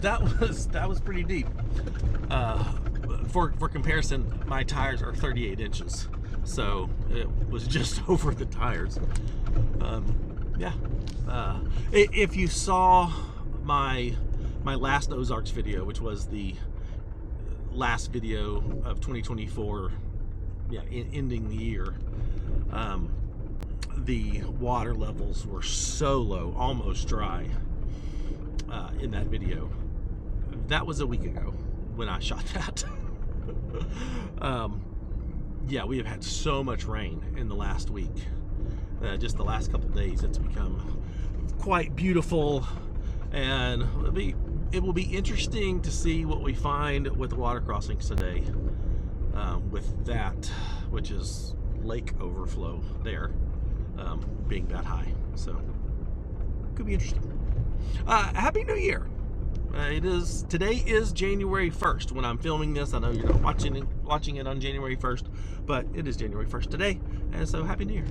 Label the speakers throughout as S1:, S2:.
S1: that was pretty deep. For comparison, my tires are 38 inches, so it was just over the tires. Yeah. If you saw my last Ozarks video, which was the last video of 2024, ending the year, the water levels were so low, almost dry, in that video. That was a week ago when I shot that. Yeah, we have had so much rain in the last week. Just the last couple days, it's become quite beautiful, and it will be interesting to see what we find with the water crossings today, with that, which is lake overflow there, being that high. So could be interesting. Happy New Year. Today is January 1st when I'm filming this. I know you're not watching it on January 1st, but it is January 1st today, and so Happy New Year.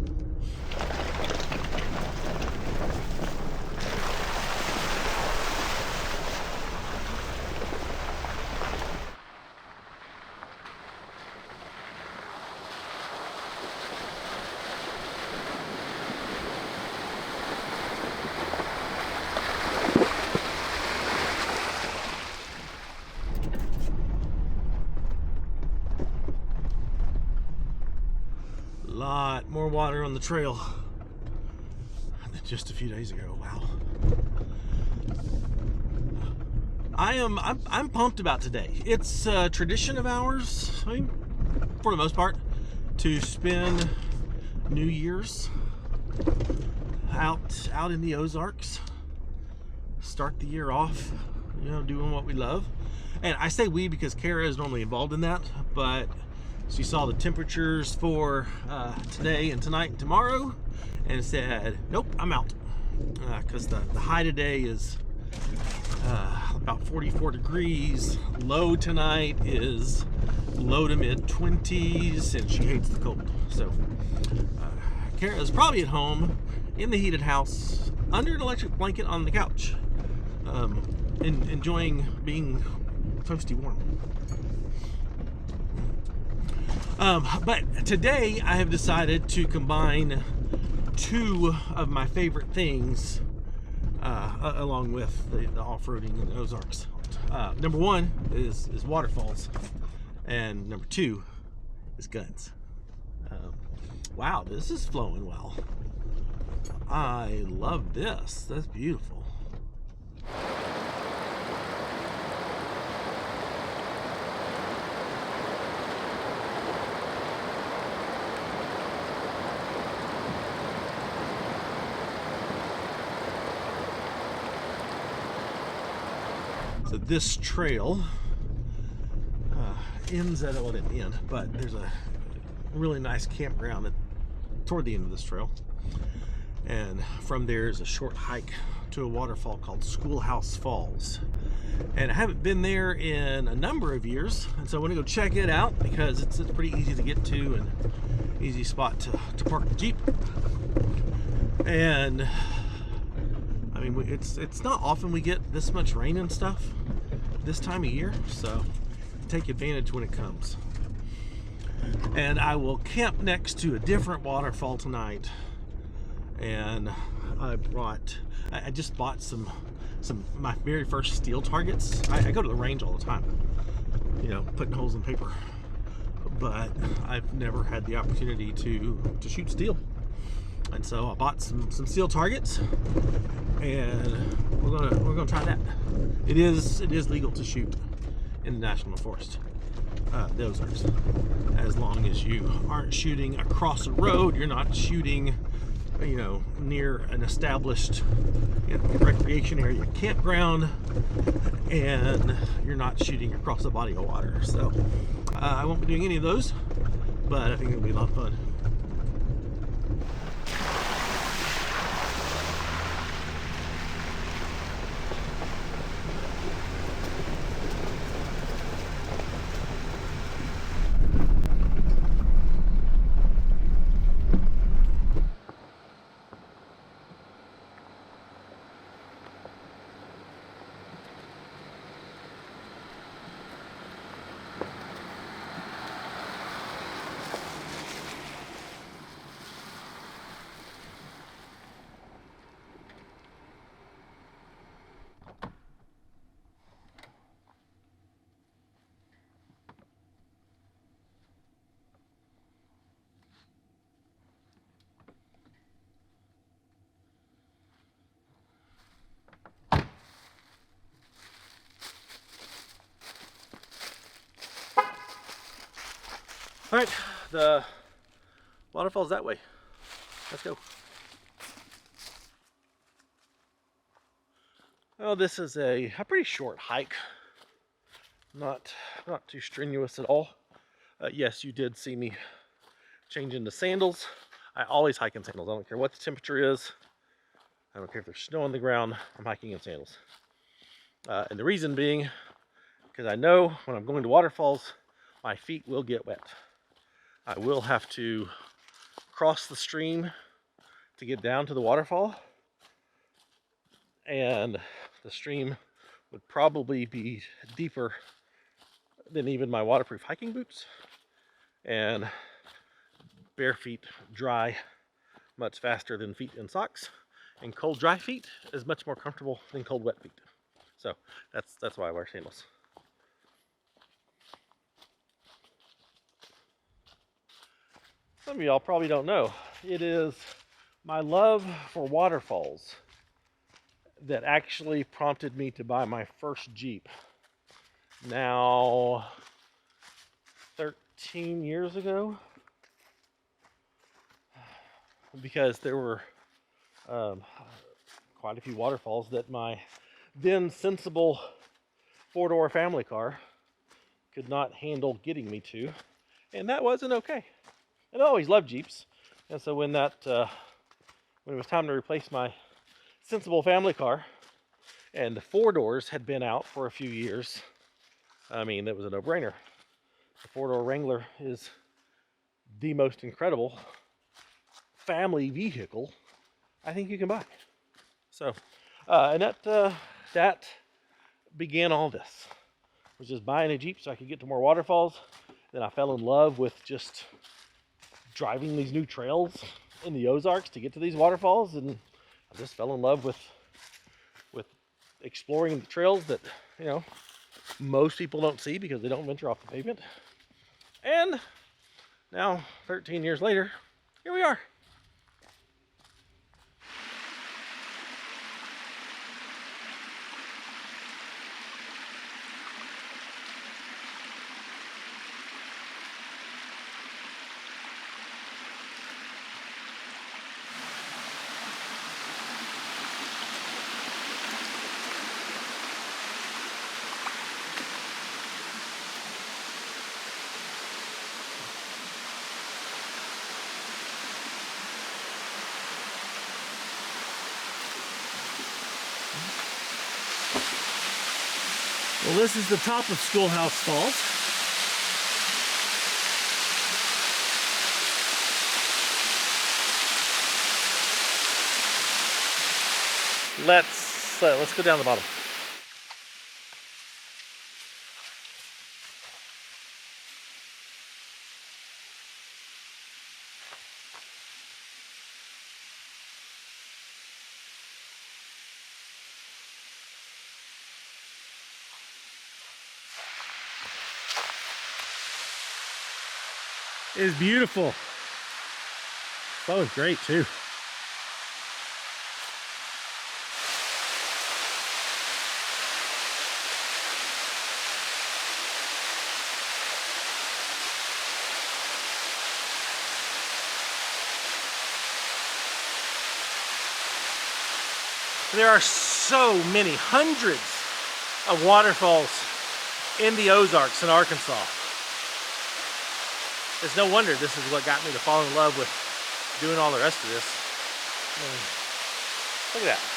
S1: Lot more water on the trail than just a few days ago. Wow. I'm pumped about today. It's a tradition of ours, I mean, for the most part, to spend New Year's out in the Ozarks. Start the year off, doing what we love. And I say we because Kara is normally involved in that, but she saw the temperatures for today and tonight and tomorrow and said, nope, I'm out. Because the high today is about 44 degrees. Low tonight is low to mid 20s, and she hates the cold. So Kara is probably at home in the heated house under an electric blanket on the couch, enjoying being toasty warm. But today I have decided to combine two of my favorite things, along with the off-roading in the Ozarks. Number one is waterfalls, and number two is guns. Wow, this is flowing well. I love this. That's beautiful. So this trail ends at, well, it didn't end, but there's a really nice campground toward the end of this trail. And from there is a short hike to a waterfall called Schoolhouse Falls. And I haven't been there in a number of years, and so I want to go check it out because it's pretty easy to get to and easy spot to park the Jeep. And I mean, it's not often we get this much rain and stuff this time of year, so take advantage when it comes. And I will camp next to a different waterfall tonight. And I just bought some my very first steel targets. I go to the range all the time, putting holes in paper, but I've never had the opportunity to shoot steel. And so I bought some steel targets, and we're gonna try that. It is legal to shoot in the National Forest, the Ozarks, as long as you aren't shooting across a road. You're not shooting, near an established recreation area, campground, and you're not shooting across a body of water. So I won't be doing any of those, but I think it'll be a lot of fun. All right, the waterfall's that way. Let's go. Well, this is a pretty short hike. Not too strenuous at all. Yes, you did see me change into sandals. I always hike in sandals. I don't care what the temperature is. I don't care if there's snow on the ground. I'm hiking in sandals. And the reason being, because I know when I'm going to waterfalls, my feet will get wet. I will have to cross the stream to get down to the waterfall. And the stream would probably be deeper than even my waterproof hiking boots. And bare feet dry much faster than feet in socks. And cold dry feet is much more comfortable than cold wet feet. So that's why I wear sandals. Some of y'all probably don't know, it is my love for waterfalls that actually prompted me to buy my first Jeep. Now, 13 years ago, because there were quite a few waterfalls that my then sensible four-door family car could not handle getting me to, and that wasn't okay. And I always loved Jeeps, and so when it was time to replace my sensible family car, and the four doors had been out for a few years, I mean, that was a no-brainer. The four-door Wrangler is the most incredible family vehicle I think you can buy. So, and that began all this. Was just buying a Jeep so I could get to more waterfalls. Then I fell in love with just driving these new trails in the Ozarks to get to these waterfalls, and I just fell in love with exploring the trails that, you know, most people don't see because they don't venture off the pavement. And now, 13 years later, here we are. Well, this is the top of Schoolhouse Falls. Let's go down the bottom. It is beautiful. That was great too. There are so many, hundreds of waterfalls in the Ozarks in Arkansas. It's no wonder this is what got me to fall in love with doing all the rest of this. Look at that.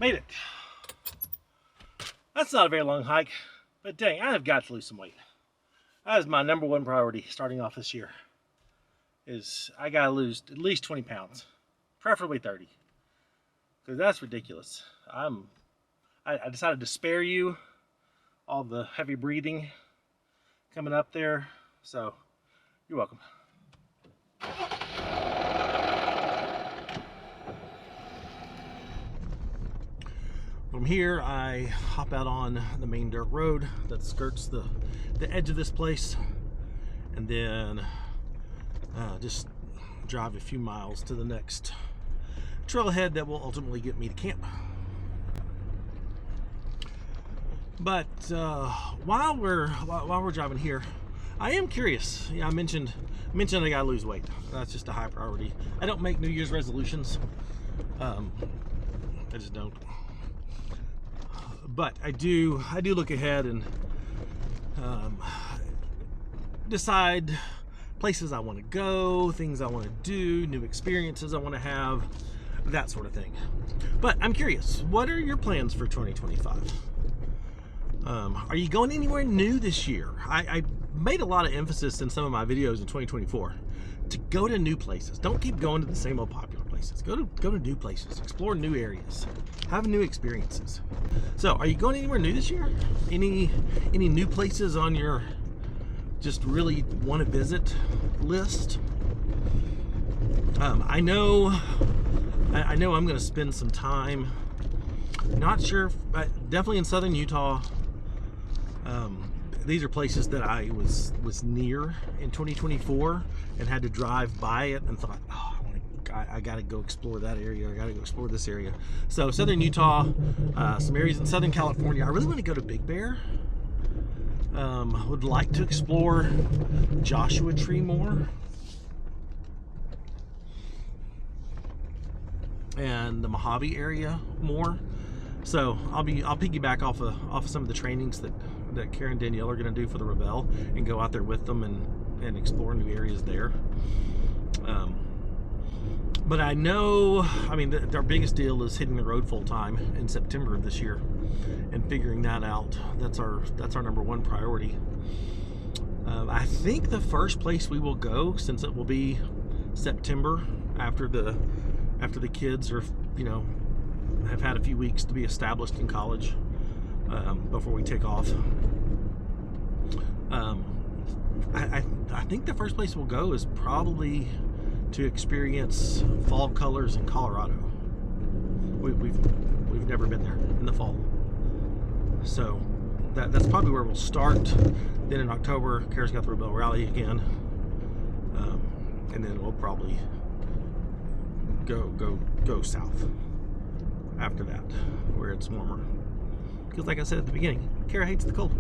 S1: Made it. That's not a very long hike, but dang, I have got to lose some weight. That is my number one priority starting off this year. I gotta lose at least 20 pounds, preferably 30, because that's ridiculous. I I decided to spare you all the heavy breathing coming up there. So you're welcome. From here, I hop out on the main dirt road that skirts the edge of this place, and then just drive a few miles to the next trailhead that will ultimately get me to camp. But while we're driving here, I am curious. Yeah, I mentioned I gotta lose weight. That's just a high priority. I don't make New Year's resolutions. I just don't. But I do look ahead and decide places I want to go, things I want to do, new experiences I want to have, that sort of thing. But I'm curious, what are your plans for 2025? Are you going anywhere new this year? I made a lot of emphasis in some of my videos in 2024 to go to new places. Don't keep going to the same old popular places. Go to new places, explore new areas, have new experiences. So, are you going anywhere new this year? Any new places on your just really want to visit list? I know I'm going to spend some time. Not sure, definitely in southern Utah. These are places that I was near in 2024 and had to drive by it and thought, oh, I got to go explore that area. I got to go explore this area. So southern Utah, some areas in Southern California. I really want to go to Big Bear. Would like to explore Joshua Tree more, and the Mojave area more. So I'll piggyback off of some of the trainings that Karen and Danielle are going to do for the Rebel and go out there with them and explore new areas there. But I know, I mean, our biggest deal is hitting the road full time in September of this year and figuring that out. That's our number one priority. I think the first place we will go, since it will be September after the kids are, have had a few weeks to be established in college before we take off. I think the first place we'll go is probably to experience fall colors in Colorado. We've never been there in the fall, so that's probably where we'll start. Then in October, Kara's got the Rebel Rally again, and then we'll probably go south after that, where it's warmer. Because, like I said at the beginning, Kara hates the cold.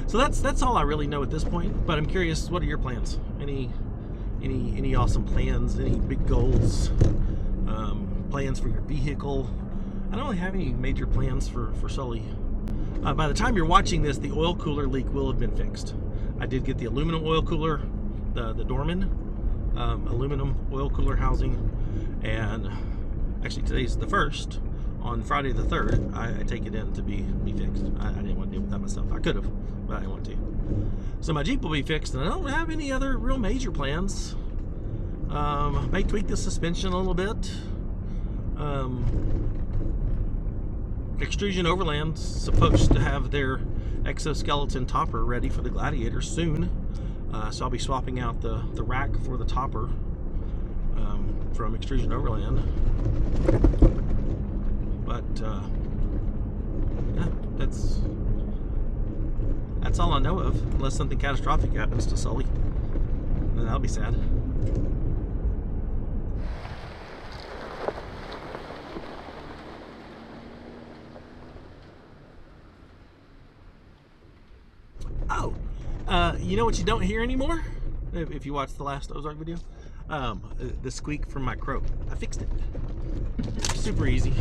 S1: So that's all I really know at this point. But I'm curious, what are your plans? Any awesome plans? Any big goals? Plans for your vehicle? I don't really have any major plans for Sully. By the time you're watching this, the oil cooler leak will have been fixed. I did get the aluminum oil cooler, the Dorman aluminum oil cooler housing, and actually today's the 1st. On Friday the 3rd, I take it in to be fixed. I didn't want to deal with that myself. I could have, but I didn't want to. So my Jeep will be fixed, and I don't have any other real major plans. May tweak the suspension a little bit. Extrusion Overland's supposed to have their exoskeleton topper ready for the Gladiator soon. So I'll be swapping out the rack for the topper from Extrusion Overland. But yeah, that's all I know of, unless something catastrophic happens to Sully. Then that'll be sad. Oh, you know what you don't hear anymore? If you watched the last Ozark video, the squeak from my crow. I fixed it. Super easy.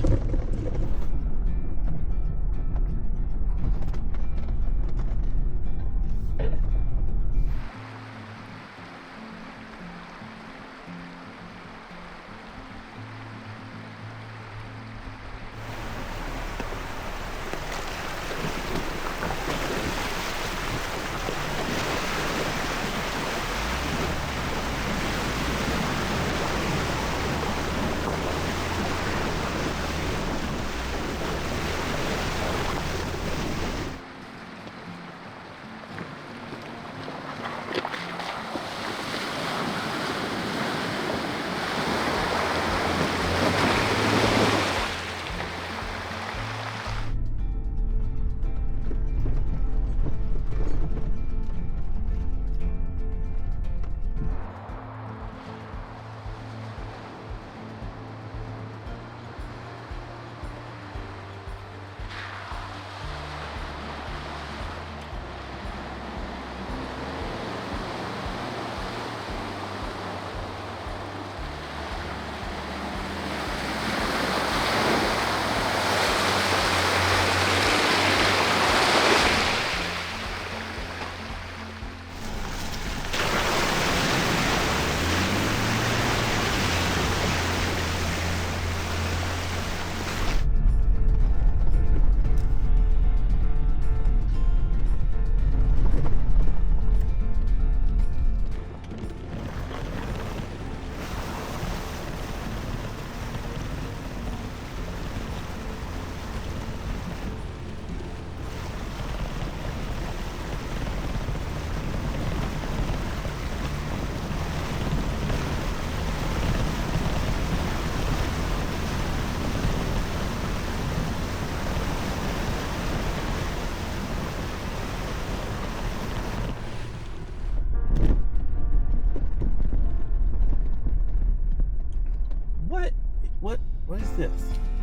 S1: what is this?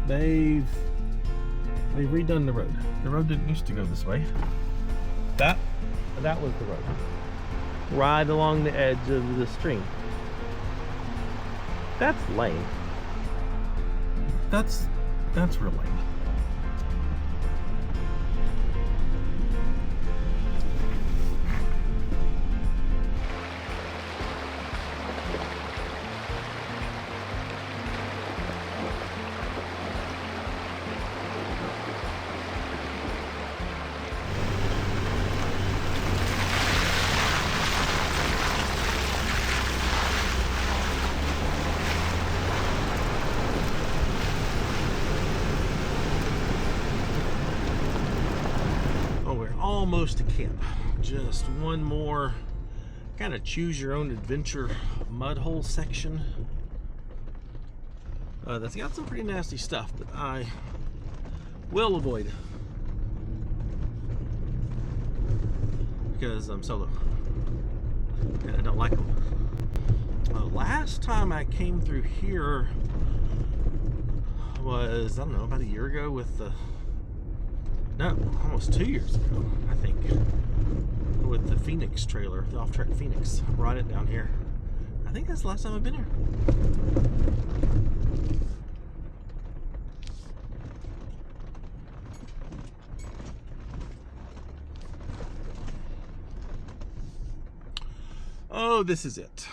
S1: They've redone the road. The road didn't used to go this way. That was the road. Right along the edge of the stream. That's lame. That's real lame. Almost to camp. Just one more kind of choose your own adventure mud hole section that's got some pretty nasty stuff that I will avoid because I'm solo and I don't like them. Last time I came through here was, I don't know, about a year ago with the no, almost 2 years ago, I think, with the Phoenix trailer, the off-track Phoenix. I brought it down here. I think that's the last time I've been here. Oh, this is it.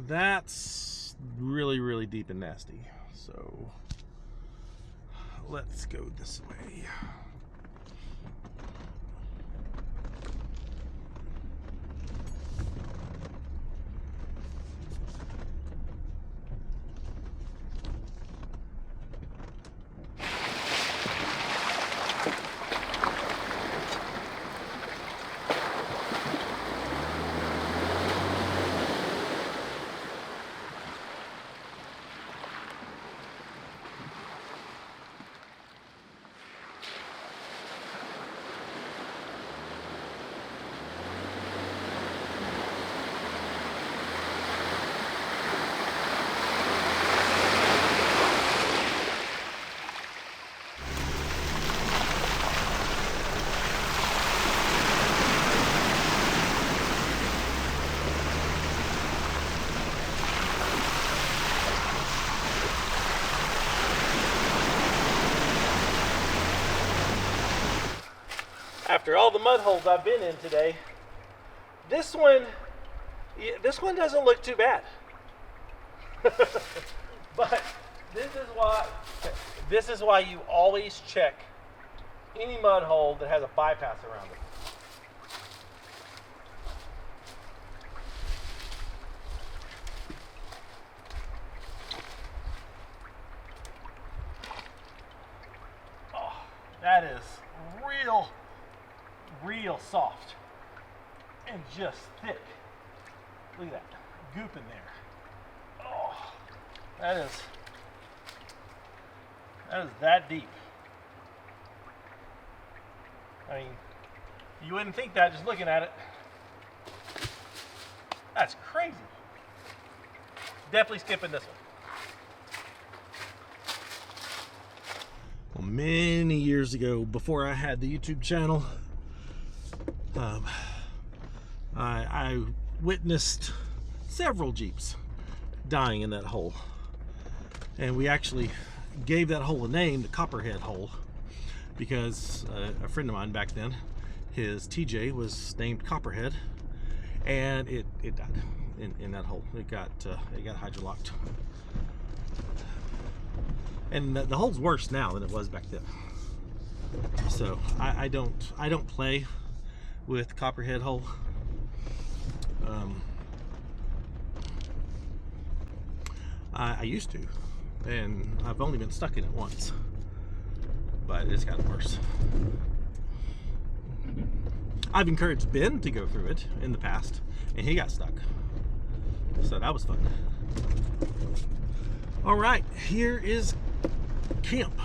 S1: That's really, really deep and nasty. So, let's go this way. After all the mud holes I've been in today, this one doesn't look too bad. But this is why you always check any mud hole that has a bypass around it. Oh, that is real soft and just thick. Look at that goop in there. Oh, that is that deep. I mean, you wouldn't think that just looking at it. That's crazy. Definitely skipping this one. Well, many years ago, before I had the YouTube channel, I witnessed several Jeeps dying in that hole, and we actually gave that hole a name, the Copperhead Hole, because a friend of mine back then, his TJ was named Copperhead, and it died in that hole. It got hydrolocked, and the hole's worse now than it was back then. So I don't play with Copperhead Hole. I used to, and I've only been stuck in it once, but it's gotten worse. I've encouraged Ben to go through it in the past, and he got stuck, so that was fun. All right, here is camp.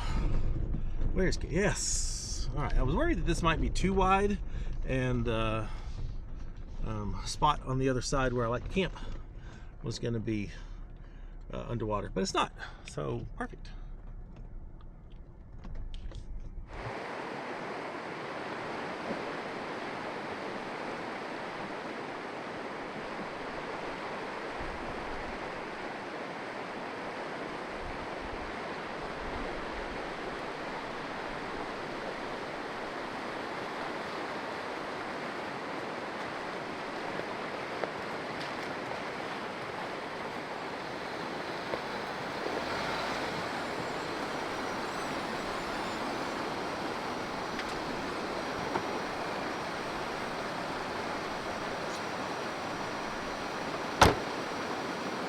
S1: Where's camp? Yes. All right, I was worried that this might be too wide, and spot on the other side where I like to camp was going to be underwater, but it's not. So perfect.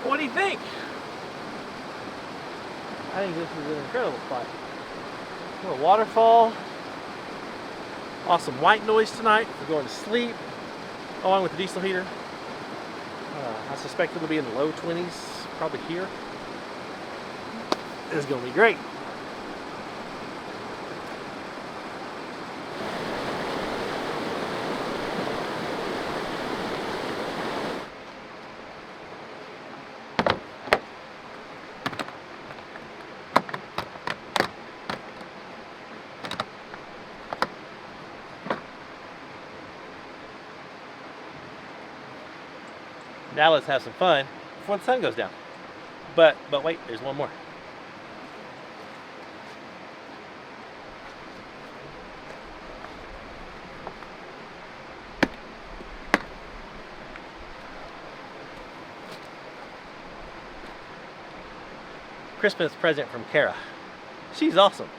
S1: What do you think? I think this is an incredible spot. A little waterfall. Awesome white noise tonight for going to sleep, along with the diesel heater. I suspect it'll be in the low 20s, probably here. It's going to be great. Now let's have some fun before the sun goes down. But wait, there's one more. Christmas present from Kara. She's awesome.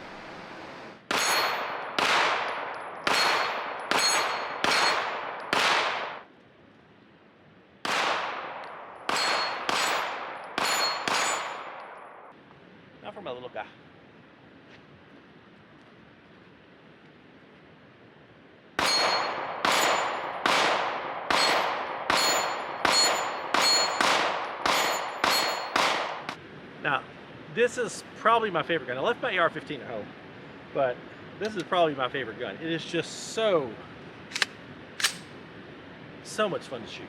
S1: Now for my little guy. Now, this is probably my favorite gun. I left my AR-15 at home, but this is probably my favorite gun. It is just so much fun to shoot.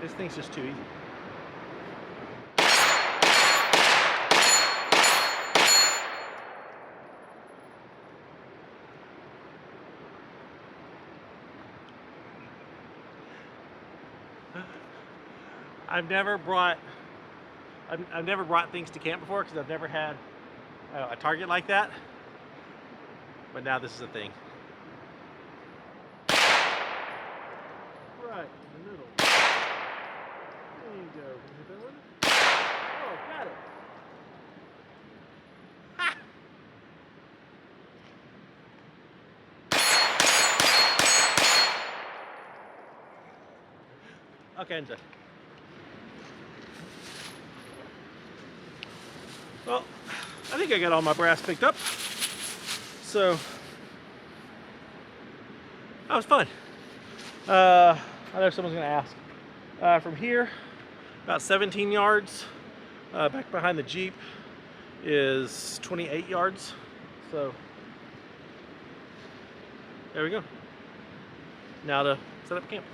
S1: This thing's just too easy. I've never brought things to camp before because I've never had a target like that. But now this is a thing. Right in the middle. There you go. Can you hit that one? Oh, got it. Ha! Okay, I'm done. Well, I think I got all my brass picked up. So, that was fun. I know someone's going to ask. From here, about 17 yards, back behind the Jeep is 28 yards. So, there we go. Now to set up camp.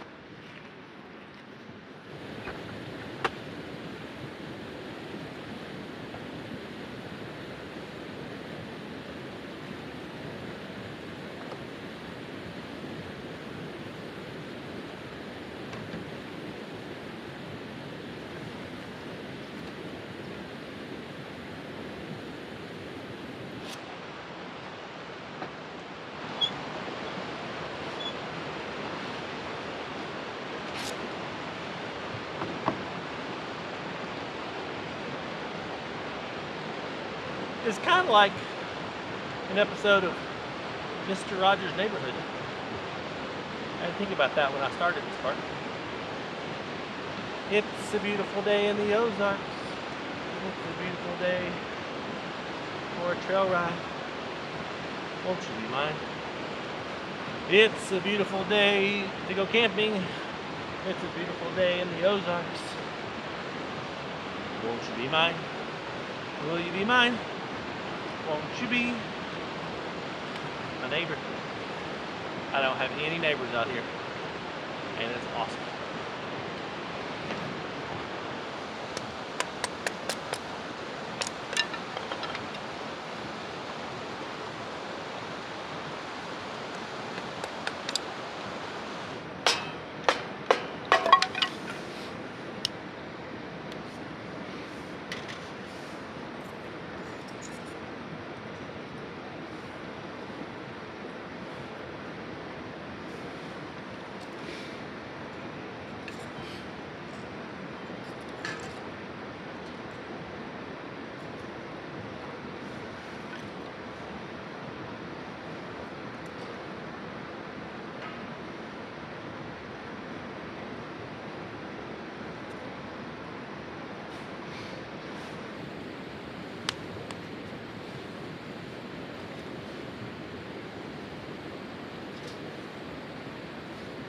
S1: It's kind of like an episode of Mr. Rogers' Neighborhood. I didn't think about that when I started this part. It's a beautiful day in the Ozarks. It's a beautiful day for a trail ride. Won't you be mine? It's a beautiful day to go camping. It's a beautiful day in the Ozarks. Won't you be mine? Will you be mine? Won't you be my neighbor? I don't have any neighbors out here, and it's awesome.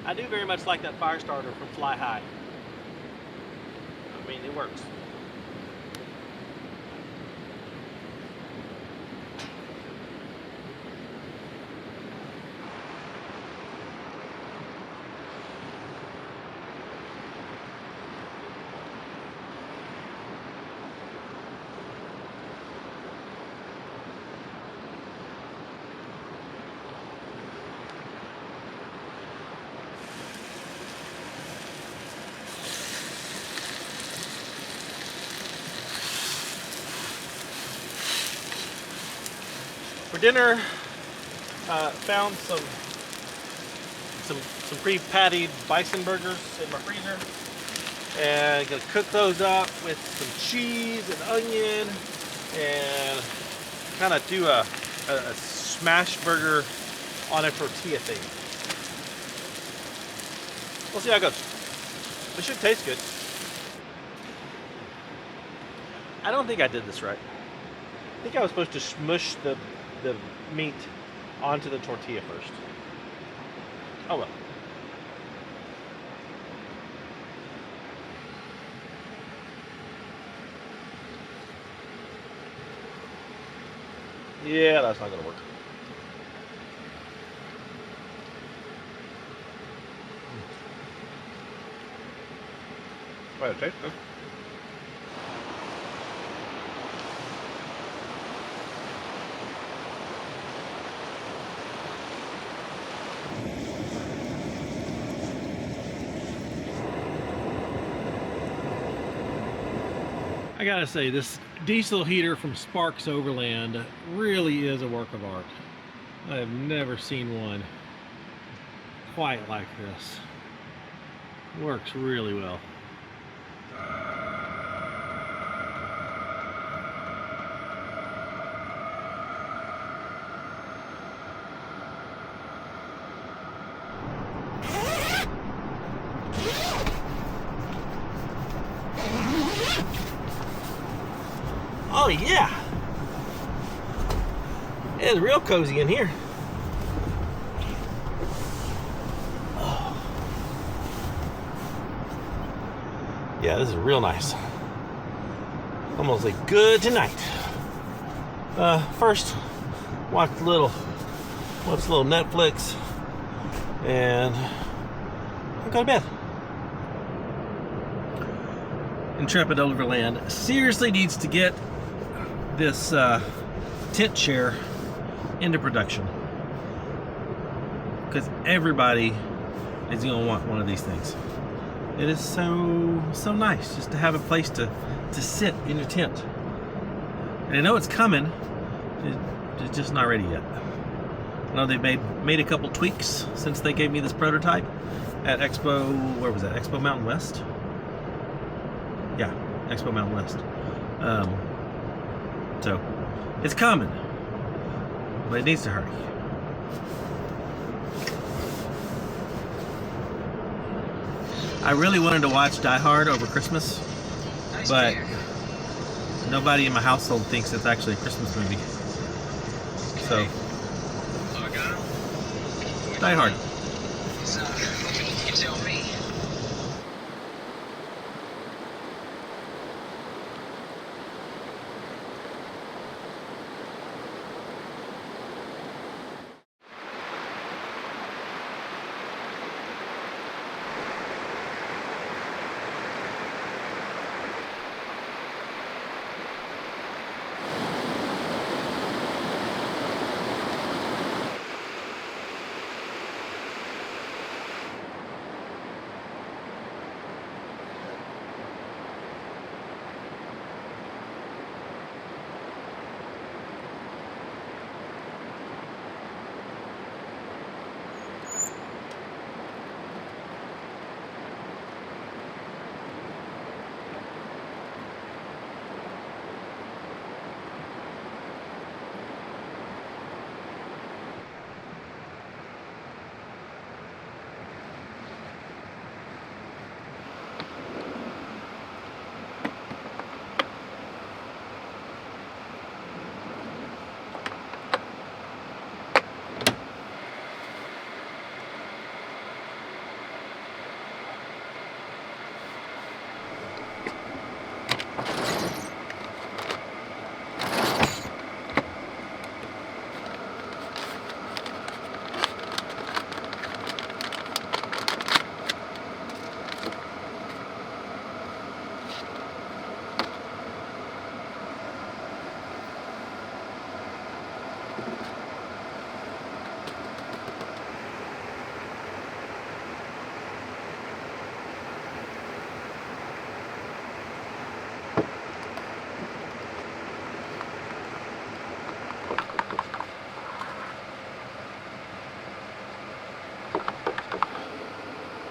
S1: I do very much like that fire starter from Fly High. I mean, it works. For dinner, found some pre-pattied bison burgers in my freezer, and gonna cook those up with some cheese and onion, and kind of do a smash burger on a tortilla thing. We'll see how it goes. It should taste good. I don't think I did this right. I think I was supposed to smush the meat onto the tortilla first. Oh well. Yeah, that's not gonna work. Well, it tastes good. I gotta say, this diesel heater from Sparks Overland really is a work of art. I have never seen one quite like this. Works really well. Oh yeah, it's real cozy in here. Oh. Yeah, this is real nice. Almost like good tonight. First, watch a little Netflix, and I'll go to bed. Intrepid Overland seriously needs to get this tent chair into production, because everybody is going to want one of these things. It is so nice just to have a place to sit in your tent. And I know it's coming, it's just not ready yet. I know they've made a couple tweaks since they gave me this prototype at Expo, where was that? Expo Mountain West? Yeah, Expo Mountain West. So, it's coming, but it needs to hurry. I really wanted to watch Die Hard over Christmas, but nobody in my household thinks it's actually a Christmas movie. So, Die Hard.
S2: So, you tell me.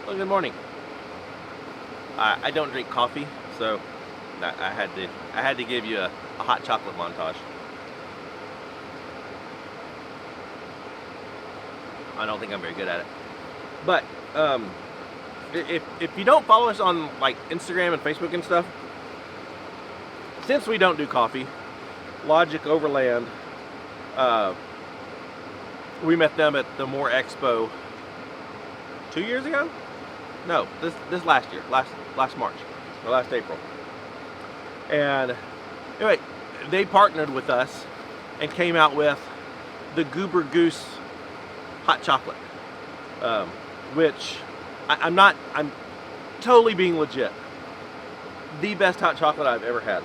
S1: Well, good morning. I don't drink coffee, so I had to give you a hot chocolate montage. I don't think I'm very good at it, but if you don't follow us on like Instagram and Facebook and stuff, since we don't do coffee, Logic Overland, we met them at the More Expo 2 years ago. No, this last year, last March, or last April. And anyway, they partnered with us and came out with the Goober Goose hot chocolate, which I'm totally being legit. The best hot chocolate I've ever had.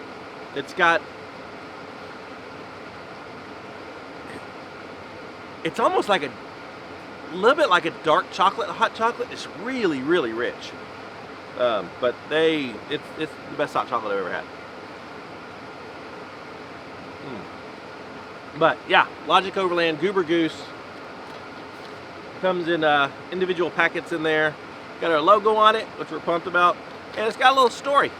S1: It's almost like a little bit like a dark chocolate hot chocolate. It's really, really rich. But it's the best hot chocolate I've ever had. But yeah, Logic Overland Goober Goose comes in individual packets in there. Got our logo on it, which we're pumped about, and it's got a little story.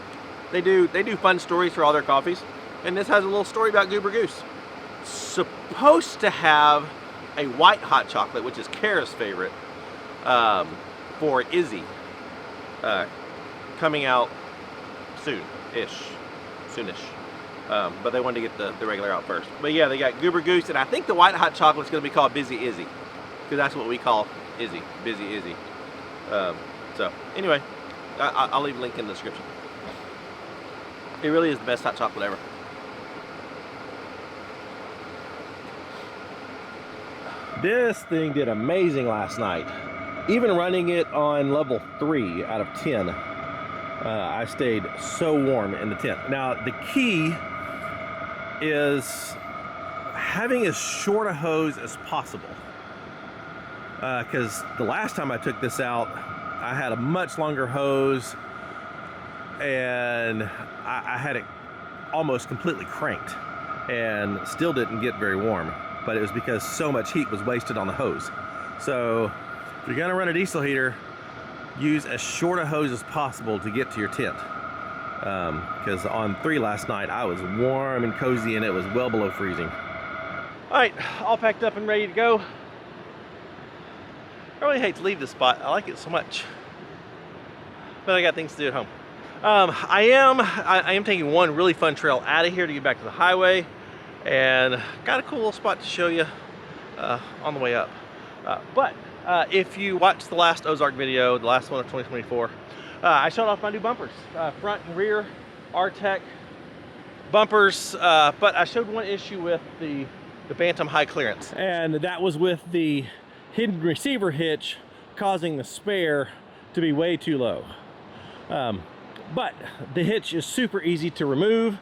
S1: They do fun stories for all their coffees, and this has a little story about Goober Goose. Supposed to have a white hot chocolate, which is Kara's favorite, for Izzy, coming out soonish. But they wanted to get the regular out first. But yeah, they got Goober Goose, and I think the white hot chocolate is going to be called Busy Izzy, because that's what we call Izzy, Busy Izzy. So anyway, I'll leave a link in the description. It really is the best hot chocolate ever. This thing did amazing last night. Even running it on level 3 out of 10, I stayed so warm in the tent. Now, the key is having as short a hose as possible. Because the last time I took this out, I had a much longer hose, and I had it almost completely cranked and still didn't get very warm. But it was because so much heat was wasted on the hose. So if you're gonna run a diesel heater, use as short a hose as possible to get to your tent. Because on 3 last night, I was warm and cozy and it was well below freezing. All right, all packed up and ready to go. I really hate to leave this spot. I like it so much, but I got things to do at home. I am taking one really fun trail out of here to get back to the highway, and got a cool little spot to show you on the way up. But If you watched the last Ozark video, the last one of 2024, I showed off my new bumpers, front and rear R-Tech bumpers, but I showed one issue with the Bantam high clearance, and that was with the hidden receiver hitch causing the spare to be way too low. But the hitch is super easy to remove.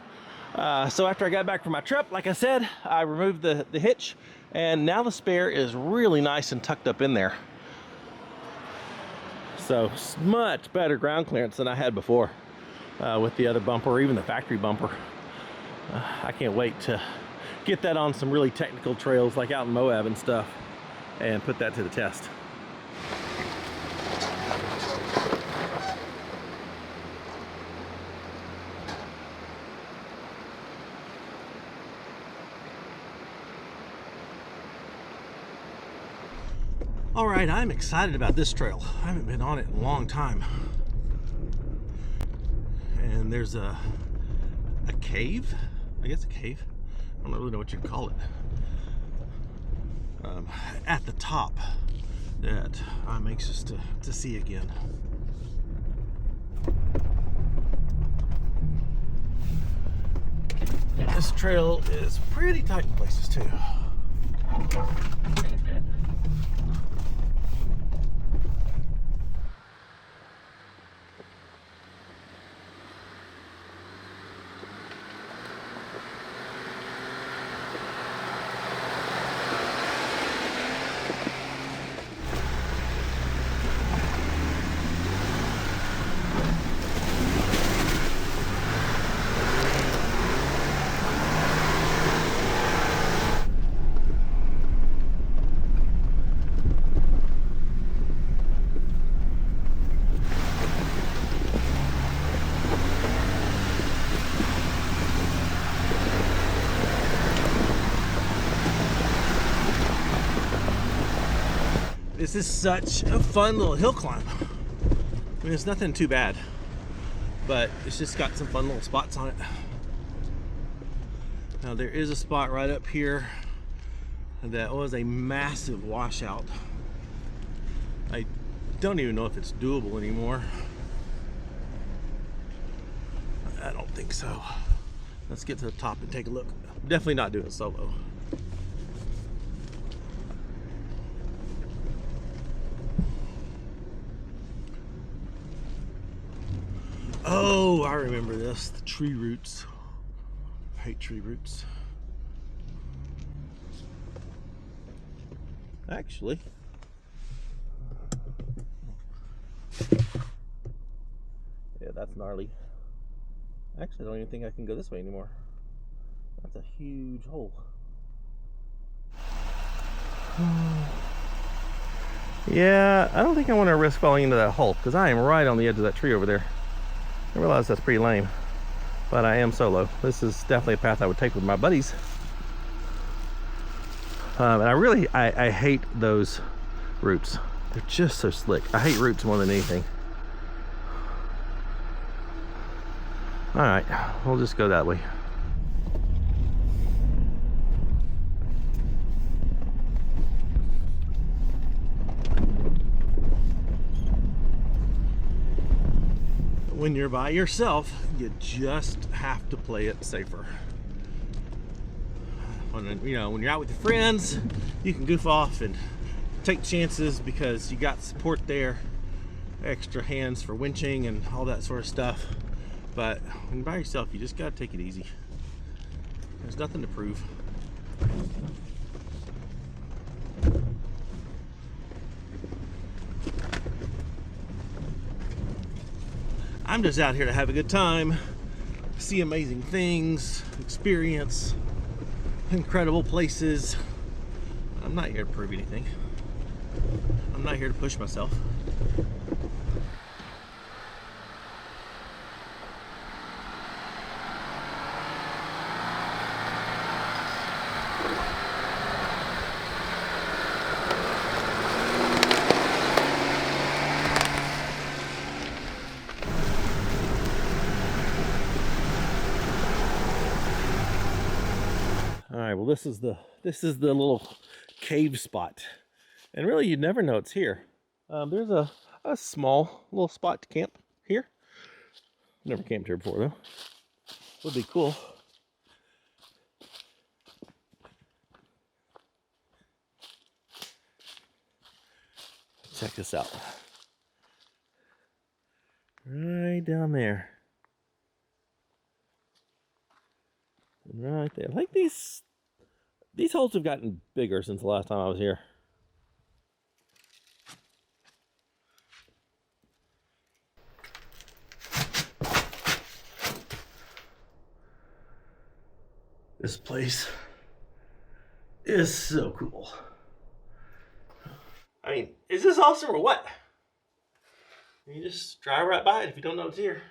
S1: So after I got back from my trip, like I said, I removed the hitch, and now the spare is really nice and tucked up in there. So much better ground clearance than I had before with the other bumper, or even the factory bumper. I can't wait to get that on some really technical trails like out in Moab and stuff and put that to the test. All right, I'm excited about this trail. I haven't been on it in a long time. And there's a cave, I guess a cave. I don't really know what you'd call it. At the top that I'm anxious to see again. This trail is pretty tight in places too. This is such a fun little hill climb. I mean, it's nothing too bad, but it's just got some fun little spots on it. Now there is a spot right up here that was a massive washout. I don't even know if it's doable anymore. I don't think so. Let's get to the top and take a look. Definitely not doing it solo. Oh, I remember this. The tree roots. I hate tree roots. Actually, yeah, that's gnarly. Actually, I don't even think I can go this way anymore. That's a huge hole. Yeah, I don't think I want to risk falling into that hole because I am right on the edge of that tree over there. I realize that's pretty lame, but I am solo. This is definitely a path I would take with my buddies. And I hate those roots. They're just so slick. I hate roots more than anything. All right, we'll just go that way. When you're by yourself, you just have to play it safer. When you're out with your friends, you can goof off and take chances because you got support there, extra hands for winching and all that sort of stuff. But when you're by yourself, you just gotta take it easy. There's nothing to prove. I'm just out here to have a good time, see amazing things, experience incredible places. I'm not here to prove anything. I'm not here to push myself. All right, well, this is the little cave spot And really, you'd never know it's here. There's a small little spot to camp here. Never camped here before, though. Would be cool. Check this out. Right down there. And right there. Like these holes have gotten bigger since the last time I was here. This place is so cool. I mean, is this awesome or what? You just drive right by it if you don't know it's here.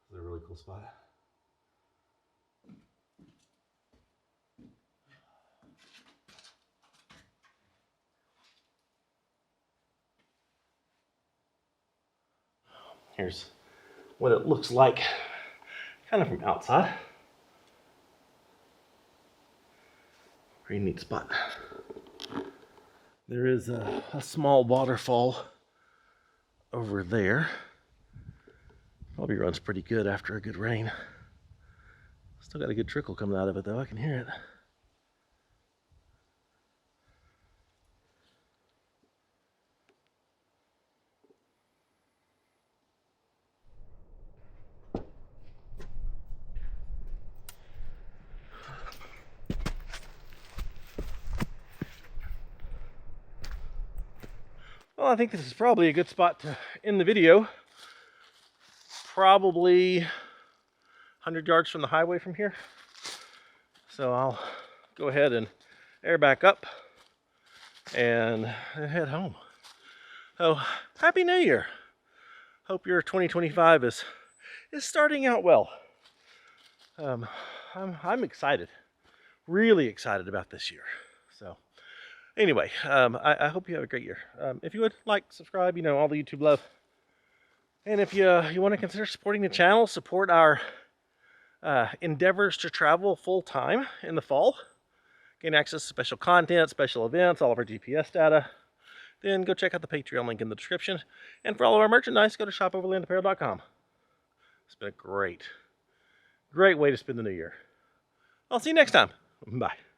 S1: It's a really cool spot. Here's what it looks like kind of from outside. Pretty neat spot. There is a small waterfall over there. Probably runs pretty good after a good rain. Still got a good trickle coming out of it though, I can hear it. Well, I think this is probably a good spot to end the video. Probably 100 yards from the highway from here. So I'll go ahead and air back up and head home. So, Happy New Year. Hope your 2025 is starting out well. I'm excited. Really excited about this year. So anyway, I hope you have a great year. If you would like, subscribe, you know, all the YouTube love. And if you want to consider supporting the channel, support our endeavors to travel full time in the fall, gain access to special content, special events, all of our GPS data, then go check out the Patreon link in the description. And for all of our merchandise, go to shopoverlandapparel.com. It's been a great way to spend the new year. I'll see you next time. Bye.